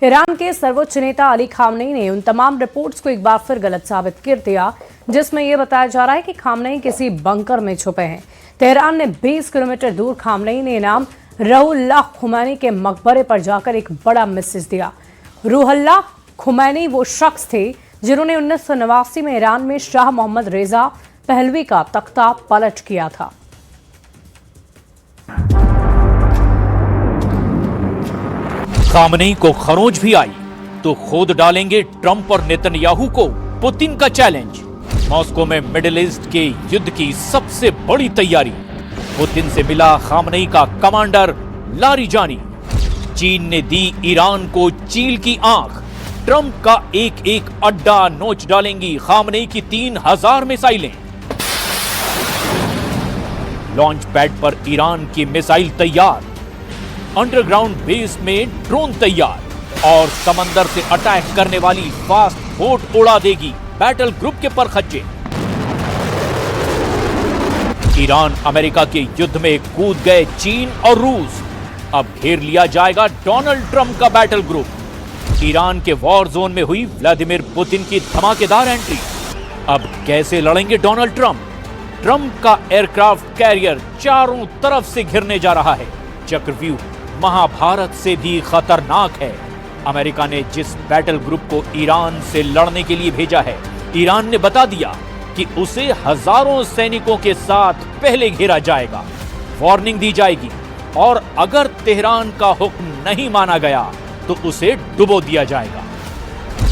Iran के सर्वोच्च नेता अली खामनेई ने उन तमाम रिपोर्ट्स को एक बार फिर गलत साबित कर दिया जिसमें यह बताया जा रहा है कि खामनेई किसी बंकर में छुपे हैं। तेहरान ने 20 किलोमीटर दूर खामनेई ने इमाम रूहुल्लाह खुमैनी के मकबरे पर जाकर एक बड़ा मैसेज दिया। रूहुल्लाह खुमैनी वो शख्स थे जिन्होंने 1989 में ईरान में शाह मोहम्मद रेजा पहलवी का तख्ता पलट किया था। खामनेई को खरोंच भी आई तो खोद डालेंगे ट्रंप और नेतन्याहू को पुतिन का चैलेंज। मॉस्को में मिडिल ईस्ट के युद्ध की सबसे बड़ी तैयारी। पुतिन से मिला खामनेई का कमांडर लारिजानी। चीन ने दी ईरान को चील की आंख। ट्रंप का एक एक अड्डा नोच डालेंगी खामनेई की 3000 मिसाइलें। लॉन्च पैड पर ईरान की मिसाइल तैयार। अंडरग्राउंड बेस में ड्रोन तैयार और समंदर से अटैक करने वाली फास्ट बोट उड़ा देगी बैटल ग्रुप के परखच्चे। ईरान अमेरिका के युद्ध में कूद गए चीन और रूस। अब घेर लिया जाएगा डोनाल्ड ट्रंप का बैटल ग्रुप। ईरान के वॉर जोन में हुई व्लादिमीर पुतिन की धमाकेदार एंट्री। अब कैसे लड़ेंगे डोनाल्ड ट्रंप? ट्रंप का एयरक्राफ्ट कैरियर चारों तरफ से घिरने जा रहा है। चक्रव्यूह महाभारत से भी खतरनाक है। अमेरिका ने जिस बैटल ग्रुप को ईरान से लड़ने के लिए भेजा है, ईरान ने बता दिया कि उसे हजारों सैनिकों के साथ पहले घेरा जाएगा। वार्निंग दी जाएगी और अगर तेहरान का हुक्म नहीं माना गया तो उसे डुबो दिया जाएगा।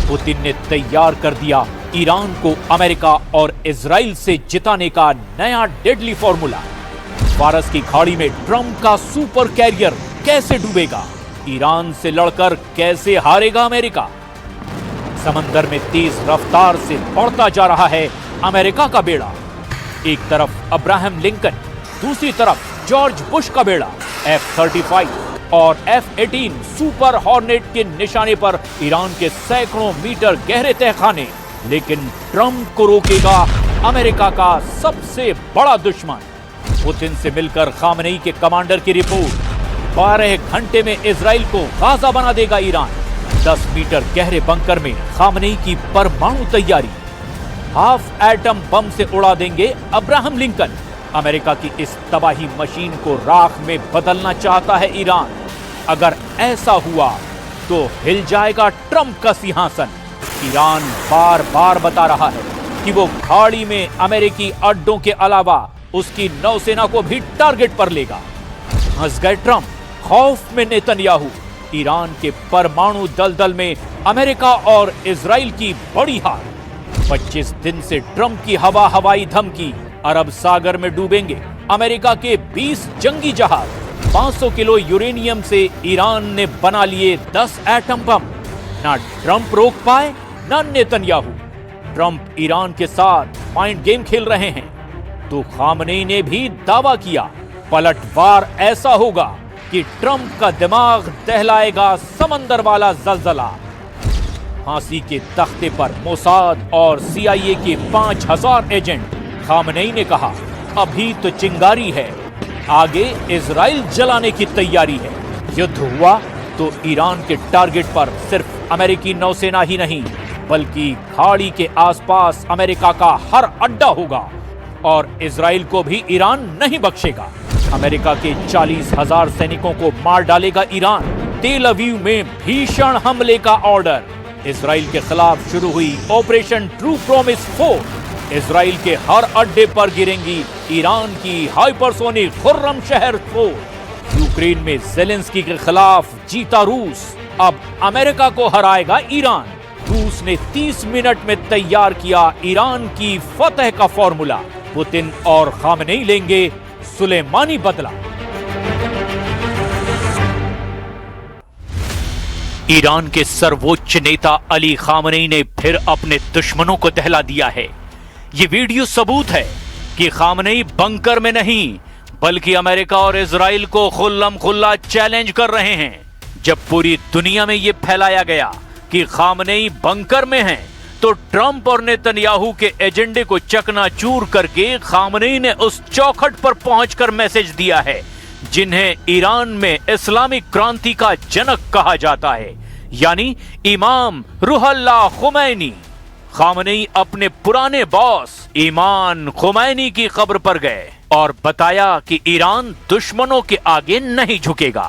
पुतिन ने तैयार कर दिया ईरान को अमेरिका और इजराइल से जिताने का नया डेडली फॉर्मूला। फारस की खाड़ी में ट्रंप का सुपर कैरियर कैसे डूबेगा? ईरान से लड़कर कैसे हारेगा अमेरिका? समंदर में तेज रफ्तार से बढ़ता जा रहा है अमेरिका का बेड़ा। एक तरफ अब्राहम लिंकन, दूसरी तरफ जॉर्ज बुश का बेड़ा। F-35 और F-18 सुपर हॉर्नेट के निशाने पर ईरान के सैकड़ों मीटर गहरे तहखाने। लेकिन ट्रंप को रोकेगा अमेरिका का सबसे बड़ा दुश्मन। पुतिन से मिलकर खामनेई के कमांडर की रिपोर्ट। 12 घंटे में इजराइल को गाजा बना देगा ईरान। 10 मीटर गहरे बंकर में खामनेई की परमाणु तैयारी। हाफ एटम बम से उड़ा देंगे अब्राहम लिंकन। अमेरिका की इस तबाही मशीन को राख में बदलना चाहता है ईरान। अगर ऐसा हुआ तो हिल जाएगा ट्रंप का सिंहासन। ईरान बार बार बता रहा है कि वो खाड़ी में अमेरिकी अड्डों के अलावा उसकी नौसेना को भी टारगेट पर लेगा। फंस गए ट्रंप, खौफ में नेतन्याहू। ईरान के परमाणु दलदल में अमेरिका और इजराइल की बड़ी हार। 25 दिन से ट्रंप की हवाई धमकी। अरब सागर में डूबेंगे अमेरिका के 20 जंगी जहाज। 500 किलो यूरेनियम से ईरान ने बना लिए 10 एटम बम। ना ट्रंप रोक पाए ना नेतन्याहू। ट्रंप ईरान के साथ माइंड गेम खेल रहे हैं तो खामनेई ने भी दावा किया पलटवार ऐसा होगा कि ट्रंप का दिमाग दहलाएगा समंदर वाला जलजला। फांसी के तख्ते पर मोसाद और CIA के 5000 एजेंट। खामनेई ने कहा अभी तो चिंगारी है, आगे इजराइल जलाने की तैयारी है। युद्ध हुआ तो ईरान के टारगेट पर सिर्फ अमेरिकी नौसेना ही नहीं बल्कि खाड़ी के आसपास अमेरिका का हर अड्डा होगा और इजराइल को भी ईरान नहीं बख्शेगा। अमेरिका के 40,000 सैनिकों को मार डालेगा ईरान। तेल अवीव में भीषण हमले का ऑर्डर। इजराइल के खिलाफ शुरू हुई ऑपरेशन ट्रू प्रॉमिस 4। इजराइल के हर अड्डे पर गिरेंगी ईरान की हाइपरसोनिक खुर्रम शहर 4। यूक्रेन में ज़ेलेंस्की के खिलाफ जीता रूस। अब अमेरिका को हराएगा ईरान। रूस ने 30 मिनट में तैयार किया ईरान की फतह का फॉर्मूला। पुतिन और खामनेई लेंगे सुलेमानी बदला। ईरान के सर्वोच्च नेता अली खामनेई ने फिर अपने दुश्मनों को दहला दिया है। ये वीडियो सबूत है कि खामनेई बंकर में नहीं बल्कि अमेरिका और इजराइल को खुल्लम खुल्ला चैलेंज कर रहे हैं। जब पूरी दुनिया में यह फैलाया गया कि खामनेई बंकर में हैं, तो ट्रंप और नेतन्याहू के एजेंडे को चकनाचूर करके खामनेई ने उस चौखट पर पहुंचकर मैसेज दिया है जिन्हें ईरान में इस्लामिक क्रांति का जनक कहा जाता है। यानी इमाम रूहुल्लाह खुमैनी। खामनेई अपने पुराने बॉस इमाम खुमैनी की कब्र पर गए और बताया कि ईरान दुश्मनों के आगे नहीं झुकेगा।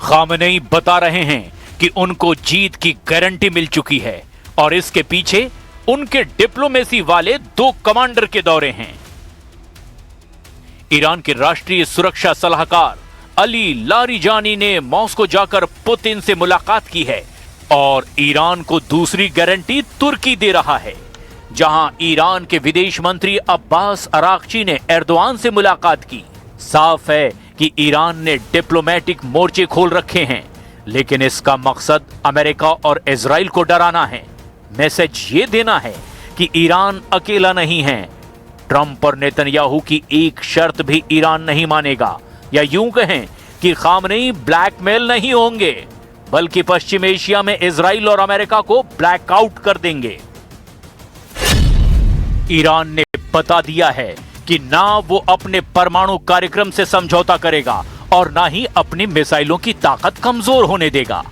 खामनेई बता रहे हैं कि उनको जीत की गारंटी मिल चुकी है और इसके पीछे उनके डिप्लोमेसी वाले 2 कमांडर के दौरे हैं। ईरान के राष्ट्रीय सुरक्षा सलाहकार अली लारिजानी ने मॉस्को जाकर पुतिन से मुलाकात की है और ईरान को दूसरी गारंटी तुर्की दे रहा है, जहां ईरान के विदेश मंत्री अब्बास अरागची ने एर्दोआन से मुलाकात की। साफ है कि ईरान ने डिप्लोमेटिक मोर्चे खोल रखे हैं, लेकिन इसका मकसद अमेरिका और इजराइल को डराना है। मैसेज ये देना है कि ईरान अकेला नहीं है। ट्रंप और नेतन्याहू की एक शर्त भी ईरान नहीं मानेगा, या यूं कहें कि खामनेई ब्लैकमेल नहीं होंगे, बल्कि पश्चिम एशिया में इजराइल और अमेरिका को ब्लैकआउट कर देंगे। ईरान ने बता दिया है कि ना वो अपने परमाणु कार्यक्रम से समझौता करेगा और ना ही अपनी मिसाइलों की ताकत कमजोर होने देगा।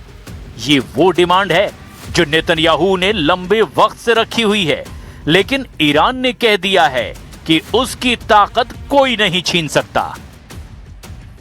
ये वो डिमांड है जो नेतन्याहू ने लंबे वक्त से रखी हुई है, लेकिन ईरान ने कह दिया है कि उसकी ताकत कोई नहीं छीन सकता।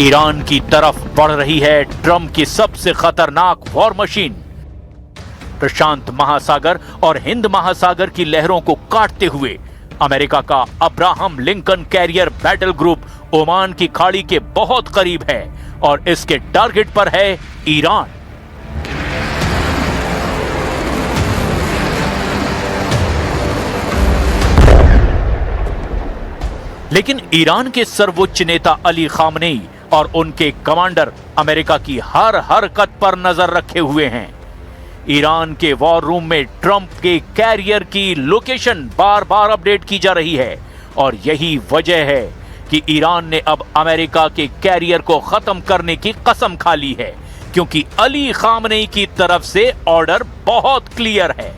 ईरान की तरफ बढ़ रही है ट्रंप की सबसे खतरनाक वॉर मशीन। प्रशांत महासागर और हिंद महासागर की लहरों को काटते हुए अमेरिका का Abraham Lincoln carrier battle group Oman की खाड़ी के बहुत करीब है और इसके टारगेट पर है ईरान। लेकिन ईरान के सर्वोच्च नेता अली खामनेई और उनके कमांडर अमेरिका की हर हरकत पर नजर रखे हुए हैं। ईरान के वॉर रूम में ट्रंप के कैरियर की लोकेशन बार बार अपडेट की जा रही है और यही वजह है कि ईरान ने अब अमेरिका के कैरियर को खत्म करने की कसम खा ली है, क्योंकि अली खामनेई की तरफ से ऑर्डर बहुत क्लियर है।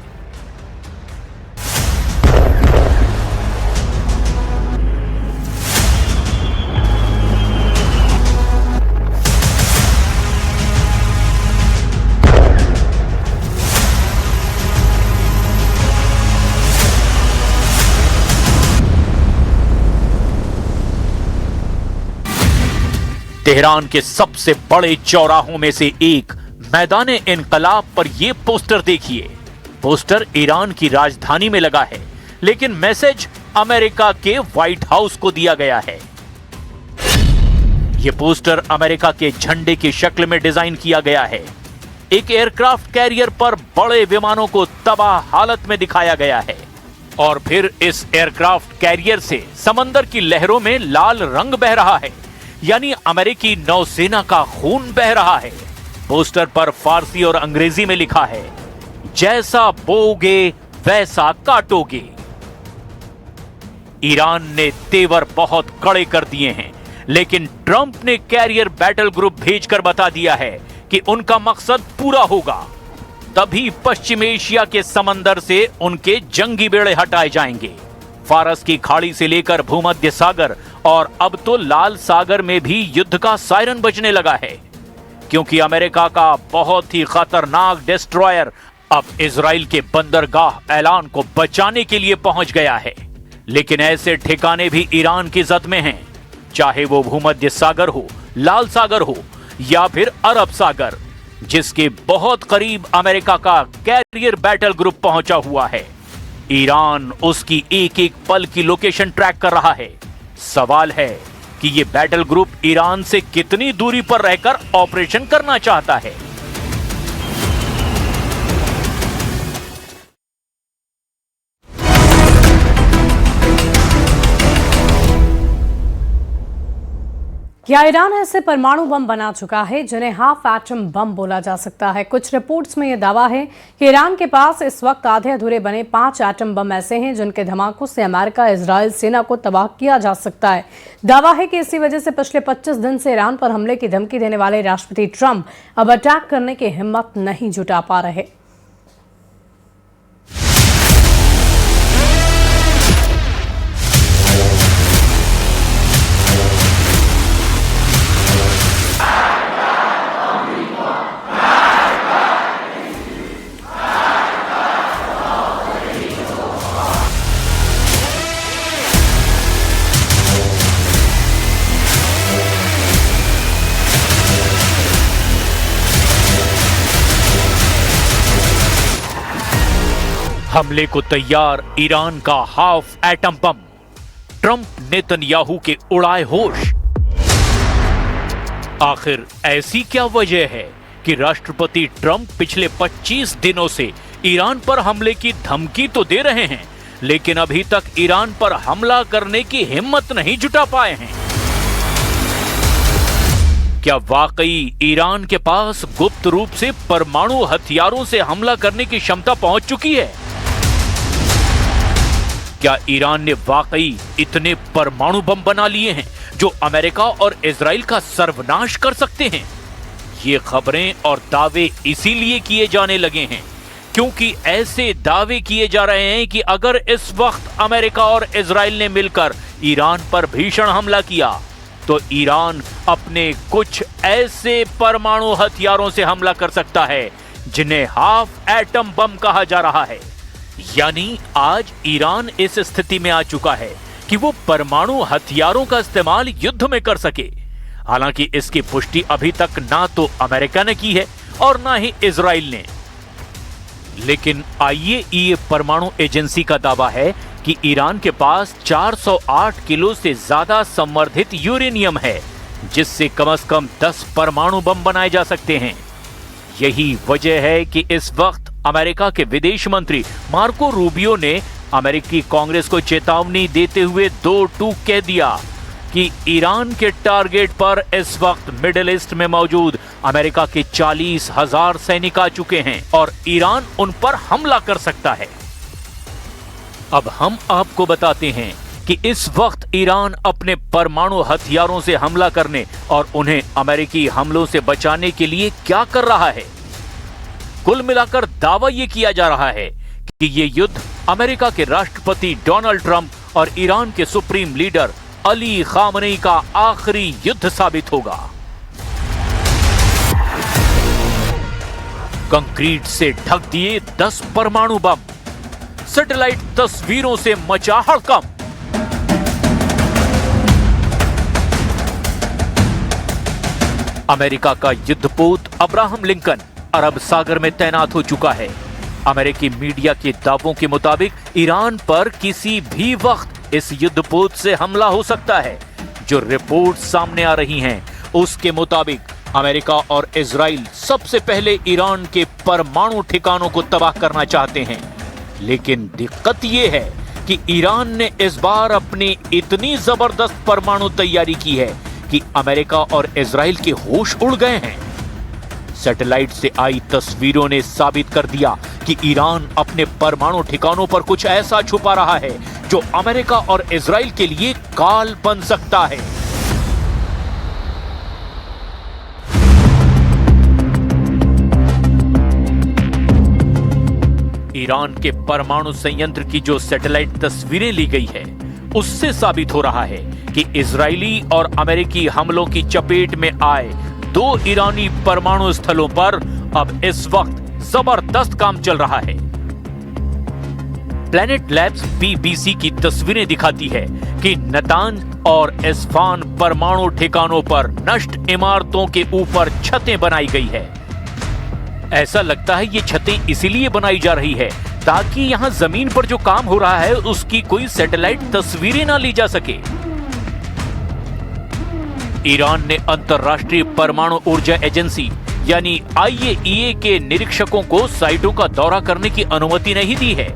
तेहरान के सबसे बड़े चौराहों में से एक मैदान इनकलाब पर यह पोस्टर देखिए। पोस्टर ईरान की राजधानी में लगा है, लेकिन मैसेज अमेरिका के व्हाइट हाउस को दिया गया है। यह पोस्टर अमेरिका के झंडे की शक्ल में डिजाइन किया गया है। एक एयरक्राफ्ट कैरियर पर बड़े विमानों को तबाह हालत में दिखाया गया है और फिर इस एयरक्राफ्ट कैरियर से समंदर की लहरों में लाल रंग बह रहा है, यानी अमेरिकी नौसेना का खून बह रहा है। पोस्टर पर फारसी और अंग्रेजी में लिखा है, जैसा बोओगे वैसा काटोगे। ईरान ने तेवर बहुत कड़े कर दिए हैं, लेकिन ट्रंप ने कैरियर बैटल ग्रुप भेजकर बता दिया है कि उनका मकसद पूरा होगा। तभी पश्चिम एशिया के समंदर से उनके जंगी बेड़े हटाए जाएंगे। फारस की खाड़ी से लेकर भूमध्य सागर और अब तो लाल सागर में भी युद्ध का सायरन बजने लगा है, क्योंकि अमेरिका का बहुत ही खतरनाक डिस्ट्रॉयर अब इजराइल के बंदरगाह ऐलान को बचाने के लिए पहुंच गया है। लेकिन ऐसे ठिकाने भी ईरान की जद में हैं, चाहे वो भूमध्य सागर हो, लाल सागर हो या फिर अरब सागर, जिसके बहुत करीब अमेरिका का कैरियर बैटल ग्रुप पहुंचा हुआ है। ईरान उसकी एक एक पल की लोकेशन ट्रैक कर रहा है। सवाल है कि ये बैटल ग्रुप ईरान से कितनी दूरी पर रहकर ऑपरेशन करना चाहता है। क्या ईरान ऐसे परमाणु बम बना चुका है जिन्हें हाफ एटम बम बोला जा सकता है? कुछ रिपोर्ट्स में यह दावा है कि ईरान के पास इस वक्त आधे अधूरे बने 5 एटम बम ऐसे हैं जिनके धमाकों से अमेरिका इजराइल सेना को तबाह किया जा सकता है। दावा है कि इसी वजह से पिछले 25 दिन से ईरान पर हमले की धमकी देने वाले राष्ट्रपति ट्रंप अब अटैक करने की हिम्मत नहीं जुटा पा रहे। हमले को तैयार ईरान का half atom bomb, Trump Netanyahu के उड़ाए होश। आखिर ऐसी क्या वजह है कि राष्ट्रपति ट्रंप पिछले 25 दिनों से ईरान पर हमले की धमकी तो दे रहे हैं, लेकिन अभी तक ईरान पर हमला करने की हिम्मत नहीं जुटा पाए हैं? क्या वाकई ईरान के पास गुप्त रूप से परमाणु हथियारों से हमला करने की क्षमता पहुंच चुकी है? क्या ईरान ने वाकई इतने परमाणु बम बना लिए हैं जो अमेरिका और इजराइल का सर्वनाश कर सकते हैं? ये खबरें और दावे इसीलिए किए जाने लगे हैं क्योंकि ऐसे दावे किए जा रहे हैं कि अगर इस वक्त अमेरिका और इजराइल ने मिलकर ईरान पर भीषण हमला किया तो ईरान अपने कुछ ऐसे परमाणु हथियारों से हमला कर सकता है जिन्हें हाफ एटम बम कहा जा रहा है। यानी आज ईरान इस स्थिति में आ चुका है कि वो परमाणु हथियारों का इस्तेमाल युद्ध में कर सके। हालांकि इसकी पुष्टि अभी तक ना तो अमेरिका ने की है और ना ही इजराइल ने। लेकिन IAEA परमाणु एजेंसी का दावा है कि ईरान के पास 408 किलो से ज्यादा संवर्धित यूरेनियम है जिससे कम से कम 10 परमाणु बम बनाए जा सकते हैं। यही वजह है कि इस वक्त अमेरिका के विदेश मंत्री मार्को रूबियो ने अमेरिकी कांग्रेस को चेतावनी देते हुए 2 टूक कह दिया कि ईरान के टारगेट पर इस वक्त मिडिल ईस्ट में मौजूद अमेरिका के 40,000 सैनिक आ चुके हैं और ईरान उन पर हमला कर सकता है। अब हम आपको बताते हैं कि इस वक्त ईरान अपने परमाणु हथियारों से हमला करने और उन्हें अमेरिकी हमलों से बचाने के लिए क्या कर रहा है। कुल मिलाकर दावा यह किया जा रहा है कि यह युद्ध अमेरिका के राष्ट्रपति डोनाल्ड ट्रंप और ईरान के सुप्रीम लीडर अली खामनेई का आखिरी युद्ध साबित होगा। कंक्रीट से ढक दिए 10 परमाणु बम, सैटेलाइट तस्वीरों से मचा हड़कंप। अमेरिका का युद्धपोत अब्राहम लिंकन अरब सागर में तैनात हो चुका है। अमेरिकी मीडिया के दावों के मुताबिक ईरान पर किसी भी वक्त इस युद्धपोत से हमला हो सकता है। जो रिपोर्ट सामने आ रही हैं, उसके मुताबिक अमेरिका और इजराइल सबसे पहले ईरान के परमाणु ठिकानों को तबाह करना चाहते हैं। लेकिन दिक्कत यह है कि ईरान ने इस बार अपनी इतनी जबरदस्त परमाणु तैयारी की है कि अमेरिका और इजराइल के होश उड़ गए हैं। सैटेलाइट से आई तस्वीरों ने साबित कर दिया कि ईरान अपने परमाणु ठिकानों पर कुछ ऐसा छुपा रहा है जो अमेरिका और इजराइल के लिए काल बन सकता है। ईरान के परमाणु संयंत्र की जो सैटेलाइट तस्वीरें ली गई है, उससे साबित हो रहा है कि इजरायली और अमेरिकी हमलों की चपेट में आए 2 ईरानी परमाणु स्थलों पर अब इस वक्त जबरदस्त काम चल रहा है। प्लैनेट लैब्स BBC की तस्वीरें दिखाती है कि नतांज और इस्फान परमाणु ठिकानों पर नष्ट इमारतों के ऊपर छतें बनाई गई है। ऐसा लगता है ये छतें इसीलिए बनाई जा रही है ताकि यहां जमीन पर जो काम हो रहा है उसकी कोई सैटेलाइट तस्वीरें ना ली जा सके। ईरान ने अंतर्राष्ट्रीय परमाणु ऊर्जा एजेंसी यानी IAEA के निरीक्षकों को साइटों का दौरा करने की अनुमति नहीं दी है।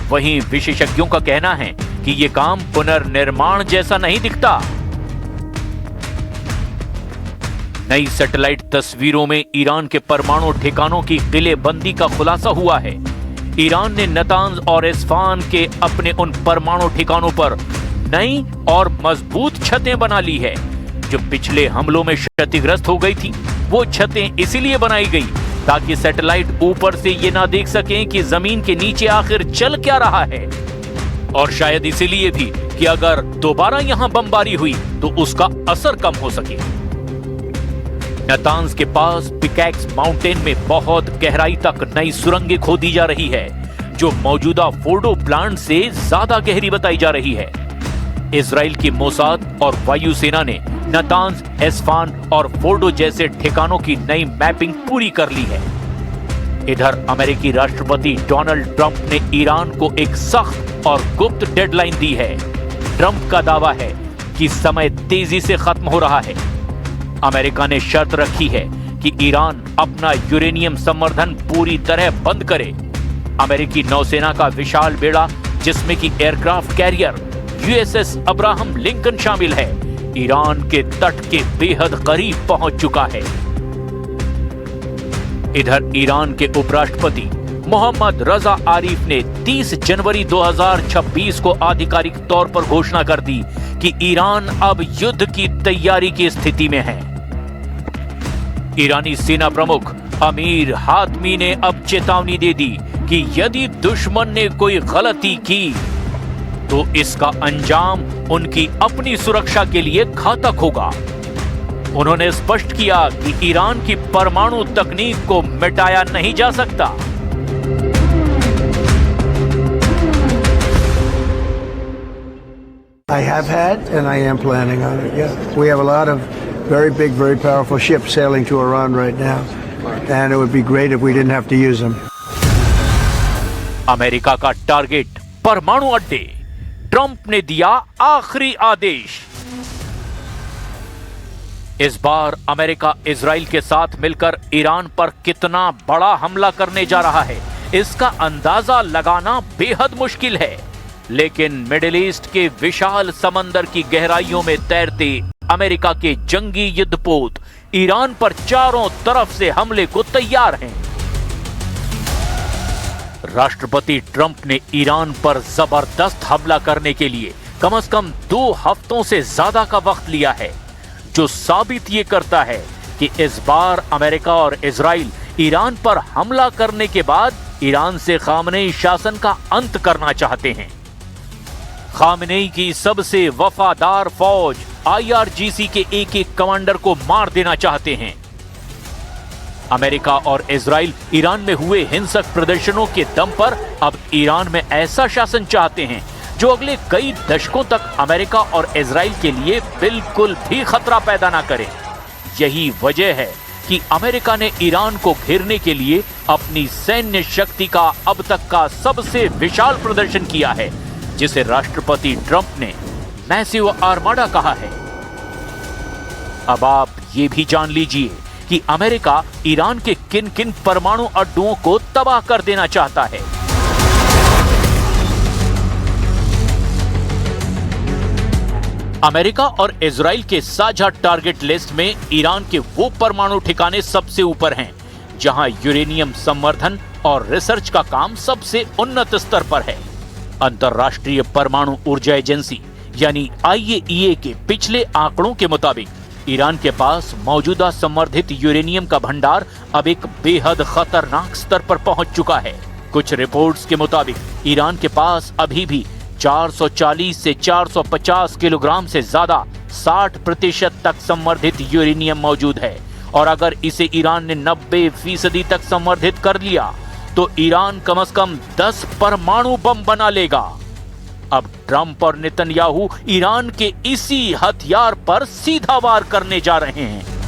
वहीं विशेषज्ञों का कहना है कि यह काम पुनर्निर्माण जैसा नहीं दिखता। नई सैटेलाइट तस्वीरों में ईरान के परमाणु ठिकानों की किलेबंदी का खुलासा हुआ है। ईरान ने नतांज और इस्फहान के अपने उन परमाणु ठिकानों पर नई और मजबूत छतें बना ली है जो पिछले हमलों में क्षतिग्रस्त हो गई थी। वो छतें इसीलिए बनाई गई ताकि सैटेलाइट ऊपर से ये ना देख सकें कि जमीन के नीचे आखिर चल क्या रहा है, और शायद इसीलिए भी कि अगर दोबारा यहां बमबारी हुई तो उसका असर कम हो सके। नतांज के पास पिकैक्स माउंटेन में बहुत गहराई तक नई सुरंगें खोदी जा रही है जो मौजूदा फोर्डो प्लांट से ज्यादा गहरी बताई जा रही है। इजराइल की मोसाद और वायुसेना ने नतांज, इस्फहान और फोर्डो जैसे ठिकानों की नई मैपिंग पूरी कर ली है। इधर अमेरिकी राष्ट्रपति डोनाल्ड ट्रंप ने ईरान को एक सख्त और गुप्त डेडलाइन दी है। ट्रंप का दावा है कि समय तेजी से खत्म हो रहा है। अमेरिका ने शर्त रखी है कि ईरान अपना यूरेनियम संवर्धन पूरी तरह बंद करे। अमेरिकी नौसेना का विशाल बेड़ा जिसमें कि aircraft carrier USS Abraham Lincoln शामिल है, ईरान के तट के बेहद करीब पहुंच चुका है। इधर ईरान के उपराष्ट्रपति मोहम्मद रजा आरिफ ने 30 जनवरी 2026 को आधिकारिक तौर पर घोषणा कर दी कि ईरान अब युद्ध की तैयारी की स्थिति में है। ईरानी सेना प्रमुख अमीर हातमी ने अब चेतावनी दे दी कि यदि दुश्मन ने कोई गलती की तो इसका अंजाम उनकी अपनी सुरक्षा के लिए घातक होगा। उन्होंने स्पष्ट किया कि ईरान की परमाणु तकनीक को मिटाया नहीं जा सकता। I have had and I am planning on it. Yeah, we have a lot of very big, very powerful ships sailing to Iran right now, and it would be great if we didn't have to use them. America का target परमाणु अड्डे, Trump ने दिया आखिरी आदेश। इस बार America Israel के साथ मिलकर ईरान पर कितना बड़ा हमला करने जा रहा है, इसका अंदाजा लगाना बेहद मुश्किल है। लेकिन मिडिल ईस्ट के विशाल समंदर की गहराइयों में तैरते अमेरिका के जंगी युद्धपोत ईरान पर चारों तरफ से हमले को तैयार हैं। राष्ट्रपति ट्रंप ने ईरान पर जबरदस्त हमला करने के लिए कम से कम 2 हफ्तों से ज्यादा का वक्त लिया है, जो साबित ये करता है कि इस बार अमेरिका और इजराइल ईरान पर हमला करने के बाद ईरान से खामनेई शासन का अंत करना चाहते हैं। खामनेई की सबसे वफादार फौज IRGC के एक कमांडर को मार देना चाहते हैं। अमेरिका और इजराइल ईरान में हुए हिंसक प्रदर्शनों के दम पर अब ईरान में ऐसा शासन चाहते हैं जो अगले कई दशकों तक अमेरिका और इजराइल के लिए बिल्कुल भी खतरा पैदा ना करे। यही वजह है कि अमेरिका ने ईरान को घेरने के लिए अपनी सैन्य शक्ति का अब तक का सबसे विशाल प्रदर्शन किया है, जिसे राष्ट्रपति ट्रंप ने मैसिव आर्माडा कहा है। अब आप ये भी जान लीजिए कि अमेरिका ईरान के किन किन परमाणु अड्डों को तबाह कर देना चाहता है। अमेरिका और इजराइल के साझा टारगेट लिस्ट में ईरान के वो परमाणु ठिकाने सबसे ऊपर हैं, जहां यूरेनियम संवर्धन और रिसर्च का काम सबसे उन्नत स्तर पर है। अंतर्राष्ट्रीय परमाणु ऊर्जा एजेंसी यानी IAEA के पिछले आंकड़ों के मुताबिक ईरान के पास मौजूदा संवर्धित यूरेनियम का भंडार अब एक बेहद खतरनाक स्तर पर पहुंच चुका है। कुछ रिपोर्ट्स के मुताबिक ईरान के पास अभी भी 440 से 450 किलोग्राम से ज्यादा 60% तक संवर्धित यूरेनियम मौजूद है, और अगर इसे ईरान ने 90% तक संवर्धित कर लिया तो ईरान कम से कम 10 परमाणु बम बना लेगा। अब ट्रंप और नेतन्याहू ईरान के इसी हथियार पर सीधा वार करने जा रहे हैं।